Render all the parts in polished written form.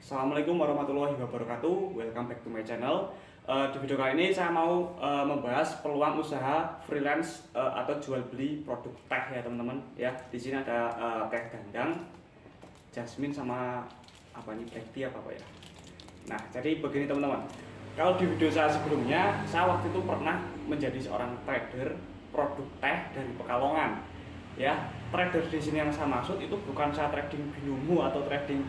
Assalamualaikum warahmatullahi wabarakatuh. Welcome back to my channel. Di video kali ini saya mau membahas peluang usaha freelance atau jual beli produk teh ya teman-teman. Ya, di sini ada teh gandang, jasmine sama apa ini black tea apa ya. Nah, jadi begini teman-teman. Kalau di video saya sebelumnya, saya waktu itu pernah menjadi seorang trader produk teh dari Pekalongan. Ya, trader di sini yang saya maksud itu bukan saya trading binomo atau trading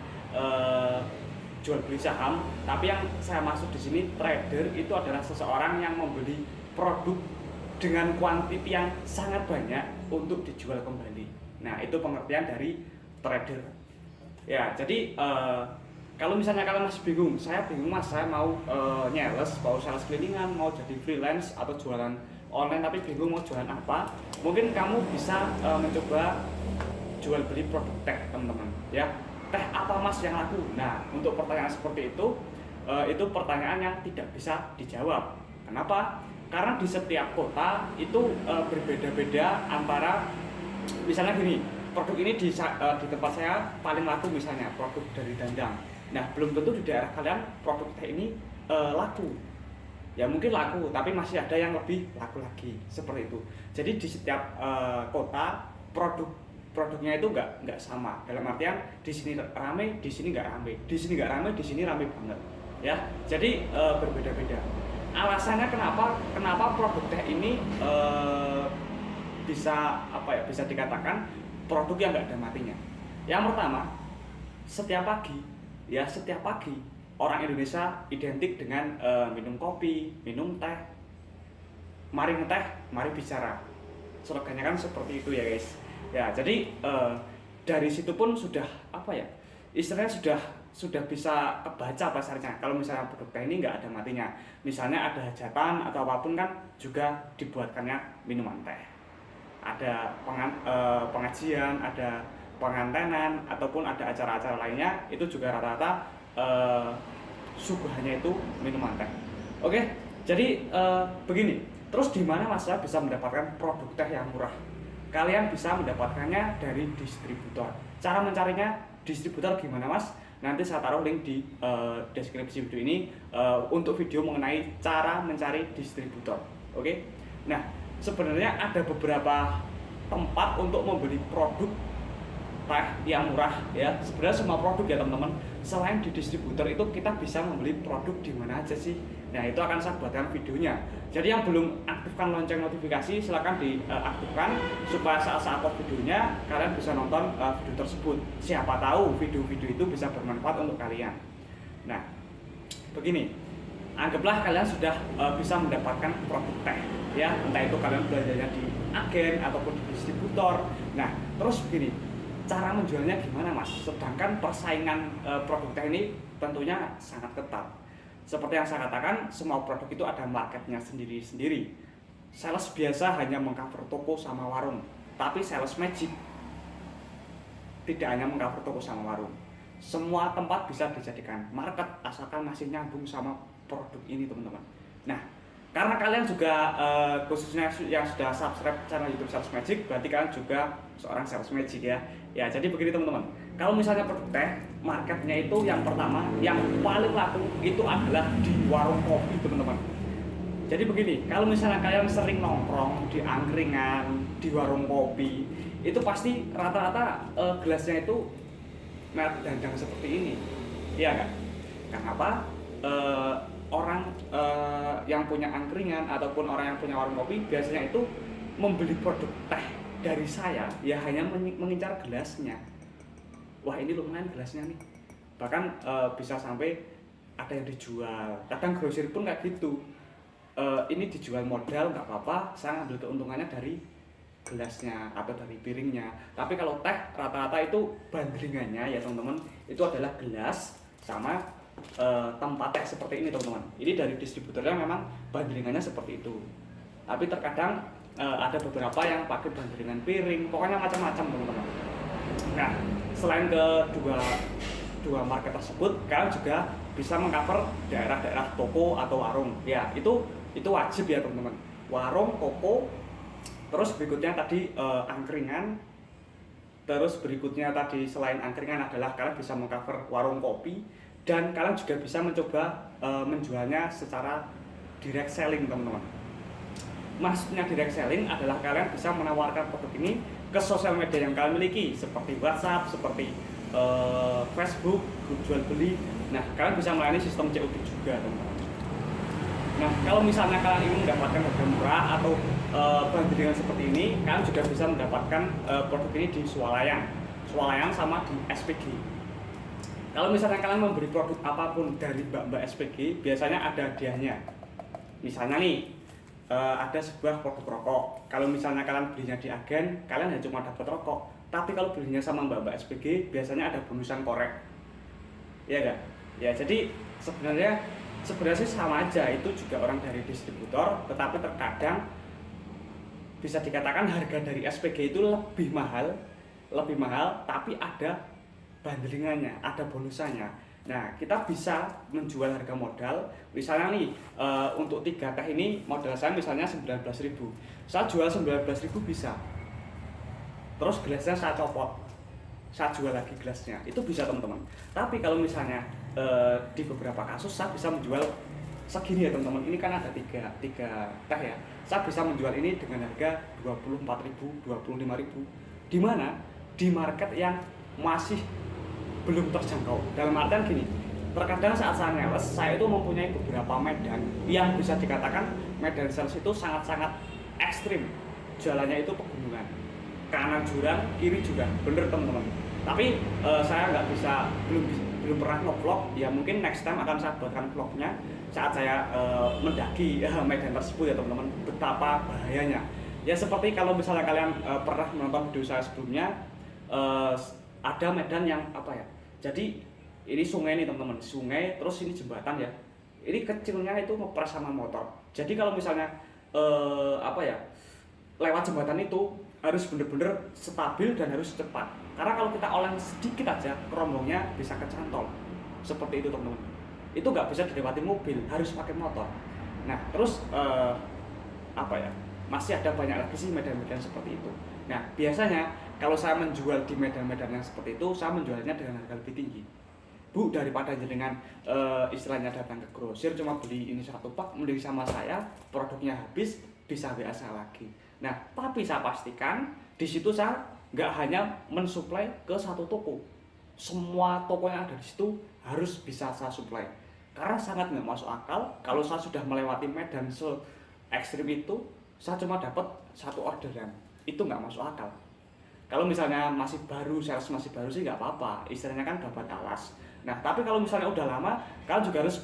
jual beli saham, tapi yang saya maksud di sini trader itu adalah seseorang yang membeli produk dengan kuantiti yang sangat banyak untuk dijual kembali. Nah, itu pengertian dari trader. Ya, jadi kalau misalnya kalian masih bingung, saya bingung mas, saya mau nyales, mau sales cleaningan, mau jadi freelance atau jualan online tapi bingung mau jualan apa, mungkin kamu bisa mencoba jual beli produk teh teman-teman ya. Teh apa mas yang laku? Nah, untuk pertanyaan seperti itu pertanyaan yang tidak bisa dijawab. Kenapa? Karena di setiap kota itu berbeda-beda antara, misalnya gini, produk ini di tempat saya paling laku misalnya produk dari Dandang. Nah, belum tentu di daerah kalian produk teh ini laku. Ya mungkin laku, tapi masih ada yang lebih laku lagi seperti itu. Jadi di setiap kota produknya itu nggak sama. Dalam artian di sini rame, di sini nggak rame, di sini nggak rame, di sini rame banget. Ya, jadi berbeda-beda. Alasannya kenapa produk teh ini bisa bisa dikatakan produk yang nggak ada matinya. Yang pertama, setiap pagi orang Indonesia identik dengan minum kopi, minum teh, mari ngeteh, mari bicara. Slogannya kan seperti itu ya guys. Ya, jadi dari situ pun sudah istilahnya sudah bisa kebaca pasarnya. Kalau misalnya produk teh ini nggak ada matinya, misalnya ada hajatan atau apapun kan juga dibuatkannya minuman teh. Ada pengajian, ada pengantenan ataupun ada acara-acara lainnya, itu juga rata-rata suguhannya itu minuman teh. Oke, jadi begini. Terus di mana mas saya bisa mendapatkan produk teh yang murah? Kalian bisa mendapatkannya dari distributor. Cara mencarinya distributor gimana mas? Nanti saya taruh link di deskripsi video ini untuk video mengenai cara mencari distributor. Oke? Nah, sebenarnya ada beberapa tempat untuk membeli produk teh yang murah ya. Sebenarnya semua produk ya teman-teman. Selain di distributor itu kita bisa membeli produk di mana aja sih. Nah, itu akan saya buatkan videonya. Jadi yang belum aktifkan lonceng notifikasi silahkan diaktifkan supaya saat upload videonya kalian bisa nonton video tersebut. Siapa tahu video-video itu bisa bermanfaat untuk kalian. Nah, begini. Anggaplah kalian sudah bisa mendapatkan produk teh ya, entah itu kalian belanjanya di agen ataupun di distributor. Nah, terus begini. Cara menjualnya gimana mas? Sedangkan persaingan produk teh ini tentunya sangat ketat. Seperti yang saya katakan, semua produk itu ada marketnya sendiri-sendiri. Sales biasa hanya mengcover toko sama warung, tapi sales magic tidak hanya mengcover toko sama warung. Semua tempat bisa dijadikan market asalkan masih nyambung sama produk ini teman-teman. Nah, karena kalian juga khususnya yang sudah subscribe channel YouTube Sales Magic, berarti kalian juga seorang sales magic ya. Ya, jadi begini teman-teman. Kalau misalnya produk teh, marketnya itu yang pertama, yang paling laku itu adalah di warung kopi teman-teman. Jadi begini, kalau misalnya kalian sering nongkrong di angkringan, di warung kopi, itu pasti rata-rata gelasnya itu merek Dandang seperti ini. Iya kan? Kenapa? Orang yang punya angkringan ataupun orang yang punya warung kopi biasanya itu membeli produk teh dari saya ya hanya mengincar gelasnya. Wah, ini lumayan gelasnya nih. Bahkan bisa sampai ada yang dijual. Kadang grosir pun kayak gitu. Ini dijual modal nggak apa-apa, saya ngambil keuntungannya dari gelasnya atau dari piringnya. Tapi kalau teh rata-rata itu bandringannya ya teman-teman, itu adalah gelas sama tempat teh seperti ini teman-teman. Ini dari distributornya memang bandringannya seperti itu. Tapi terkadang ada beberapa yang pakai bandringan piring, pokoknya macam-macam teman-teman. Nah, selain dua market tersebut, kalian juga bisa mengcover daerah-daerah toko atau warung. Ya, itu wajib ya teman-teman. Warung, toko, terus berikutnya tadi angkringan. Terus berikutnya tadi selain angkringan adalah kalian bisa mengcover warung kopi dan kalian juga bisa mencoba menjualnya secara direct selling teman-teman. Maksudnya direct selling adalah kalian bisa menawarkan produk ini ke sosial media yang kalian miliki seperti WhatsApp, seperti Facebook, grup jual beli. Nah, kalian bisa melayani sistem COD juga teman-teman. Nah, kalau misalnya kalian ingin mendapatkan harga murah atau bandingan seperti ini, kalian juga bisa mendapatkan produk ini di Swalayan sama di SPG. Kalau misalnya kalian memberi produk apapun dari mbak-mbak SPG, biasanya ada hadiahnya. Misalnya nih, ada sebuah produk rokok. Kalau misalnya kalian belinya di agen, kalian hanya cuma dapat rokok. Tapi kalau belinya sama mbak-mbak SPG, biasanya ada bonusan korek. Iya enggak? Ya, jadi sebenarnya sih sama aja, itu juga orang dari distributor, tetapi terkadang bisa dikatakan harga dari SPG itu lebih mahal, tapi ada bundlingannya, ada bonusannya. Nah, kita bisa menjual harga modal, misalnya nih untuk 3 teh ini modal saya misalnya 19.000, saya jual 19.000 bisa, terus gelasnya saya copot, saya jual lagi gelasnya, itu bisa teman-teman. Tapi kalau misalnya di beberapa kasus saya bisa menjual segini ya teman-teman, ini kan ada 3 teh ya, saya bisa menjual ini dengan harga 24.000, 25.000, di mana di market yang masih belum terjangkau. Dalam artian gini, terkadang saat saya sales, saya itu mempunyai beberapa medan yang bisa dikatakan medan sales itu sangat-sangat ekstrim. Jalannya itu pegunungan, kanan jurang, kiri juga, bener teman-teman. Tapi saya nggak bisa, belum pernah nge-vlog, ya mungkin next time akan saya buatkan vlognya saat saya mendaki medan tersebut ya teman-teman, betapa bahayanya. Ya seperti kalau misalnya kalian pernah menonton video saya sebelumnya, ada medan yang apa ya, jadi ini sungai nih teman-teman, sungai, terus ini jembatan ya, ini kecilnya itu ngepres sama motor. Jadi kalau misalnya lewat jembatan itu harus bener-bener stabil dan harus cepat, karena kalau kita oleng sedikit aja kerombongnya bisa kecantol seperti itu teman-teman. Itu nggak bisa dilewati mobil, harus pakai motor. Nah terus masih ada banyak lagi sih medan-medan seperti itu. Nah biasanya kalau saya menjual di medan-medan yang seperti itu, saya menjualnya dengan harga lebih tinggi, Bu, daripada jenengan istilahnya datang ke grosir cuma beli ini 1 pak, mending sama saya, produknya habis, bisa WA saya lagi. Nah tapi saya pastikan di situ saya nggak hanya mensuplai ke 1 toko, semua toko yang ada di situ harus bisa saya suplai, karena sangat nggak masuk akal kalau saya sudah melewati medan se ekstrim itu, saya cuma dapat 1 orderan, itu nggak masuk akal. Kalau misalnya masih baru, sales masih baru sih nggak apa-apa, istilahnya kan dapat alas. Nah tapi kalau misalnya udah lama, kalian juga harus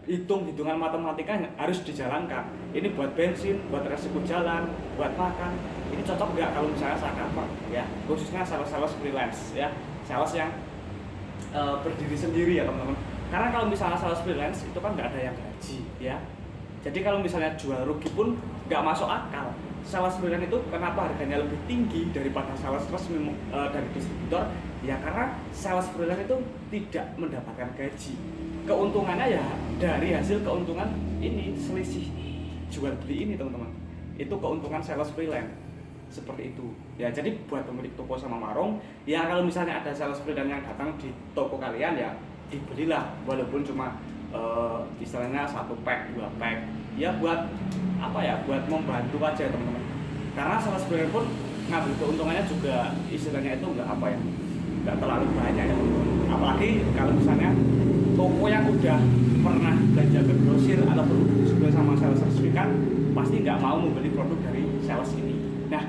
hitungan matematikanya harus dijalankan. Ini buat bensin, buat resiko jalan, buat makan, ini cocok nggak kalau misalnya saya cover ya, khususnya sales freelance ya, sales yang berdiri sendiri ya teman-teman. Karena kalau misalnya sales freelance itu kan nggak ada yang gaji ya, jadi kalau misalnya jual rugi pun nggak masuk akal. Sales freelance itu kenapa harganya lebih tinggi daripada sales resmi dari distributor? Ya karena sales freelance itu tidak mendapatkan gaji. Keuntungannya ya dari hasil keuntungan ini, selisih jual beli ini teman-teman. Itu keuntungan sales freelance seperti itu. Ya jadi buat pemilik toko sama warung, ya kalau misalnya ada sales freelance yang datang di toko kalian ya dibelilah, walaupun cuma istilahnya 1 pack, 2 pack. Ya buat buat membantu aja teman-teman. Karena sales freelance pun ngambil keuntungannya juga istilahnya itu nggak terlalu banyak ya teman-teman. Apalagi kalau misalnya toko yang udah pernah belanja ke grosir ataupun sudah sama sales resmi kan pasti nggak mau membeli produk dari sales ini. Nah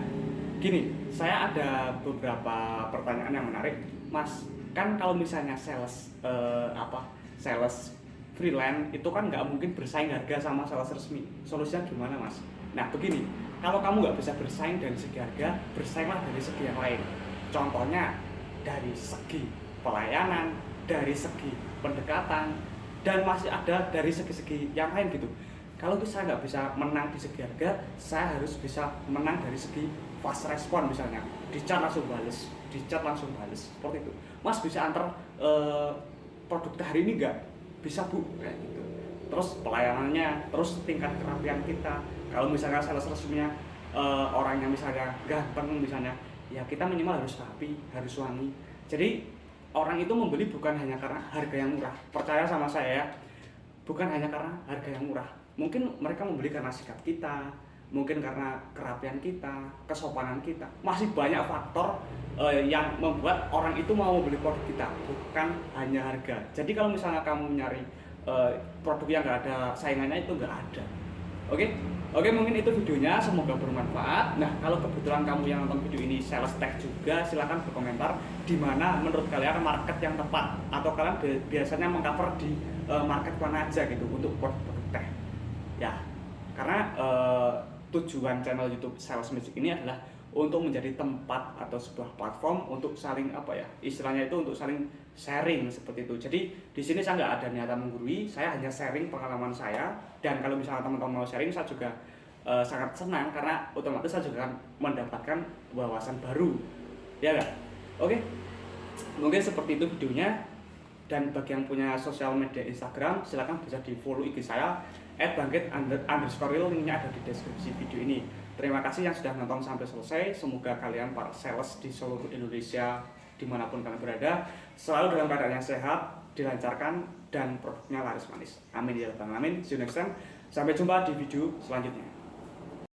gini, saya ada beberapa pertanyaan yang menarik, Mas. Kan kalau misalnya sales freelance itu kan nggak mungkin bersaing harga sama sales resmi. Solusinya gimana, Mas? Nah begini, kalau kamu nggak bisa bersaing dari segi harga, bersainglah dari segi yang lain. Contohnya dari segi pelayanan, dari segi pendekatan, dan masih ada dari segi-segi yang lain gitu. Kalau saya nggak bisa menang di segi harga, saya harus bisa menang dari segi fast respon, misalnya di chat langsung bales, seperti itu. Mas bisa antar produk hari ini nggak? Bisa Bu, kayak gitu. Terus pelayanannya, terus tingkat kerapian kita. Kalau misalnya sales resminya orangnya misalnya ganteng misalnya, ya kita minimal harus rapi, harus wangi. Jadi orang itu membeli bukan hanya karena harga yang murah. Percaya sama saya ya, bukan hanya karena harga yang murah. Mungkin mereka membeli karena sikap kita, mungkin karena kerapian kita, kesopanan kita. Masih banyak faktor yang membuat orang itu mau membeli produk kita, bukan hanya harga. Jadi kalau misalnya kamu nyari produk yang nggak ada saingannya, itu nggak ada. Oke, oke, mungkin itu videonya, semoga bermanfaat. Nah, kalau kebetulan kamu yang nonton video ini sales tech juga, silahkan berkomentar di mana menurut kalian market yang tepat, atau kalian biasanya mengcover di market mana aja gitu untuk produk tech. Ya, karena tujuan channel YouTube Sales Magic ini adalah untuk menjadi tempat atau sebuah platform untuk saling istilahnya itu untuk saling sharing seperti itu. Jadi di sini saya nggak ada niatan menggurui, saya hanya sharing pengalaman saya, dan kalau misalnya teman-teman mau sharing, saya juga sangat senang karena otomatis saya juga akan mendapatkan wawasan baru, ya nggak? Oke, mungkin seperti itu videonya. Dan bagi yang punya sosial media Instagram, silahkan bisa di follow IG saya @bangkit_real, linknya ada di deskripsi video ini. Terima kasih yang sudah nonton sampai selesai. Semoga kalian para sales di seluruh Indonesia, dimanapun kalian berada, selalu dalam keadaan yang sehat, dilancarkan, dan produknya laris manis. Amin ya rabbal alamin. See you next time. Sampai jumpa di video selanjutnya.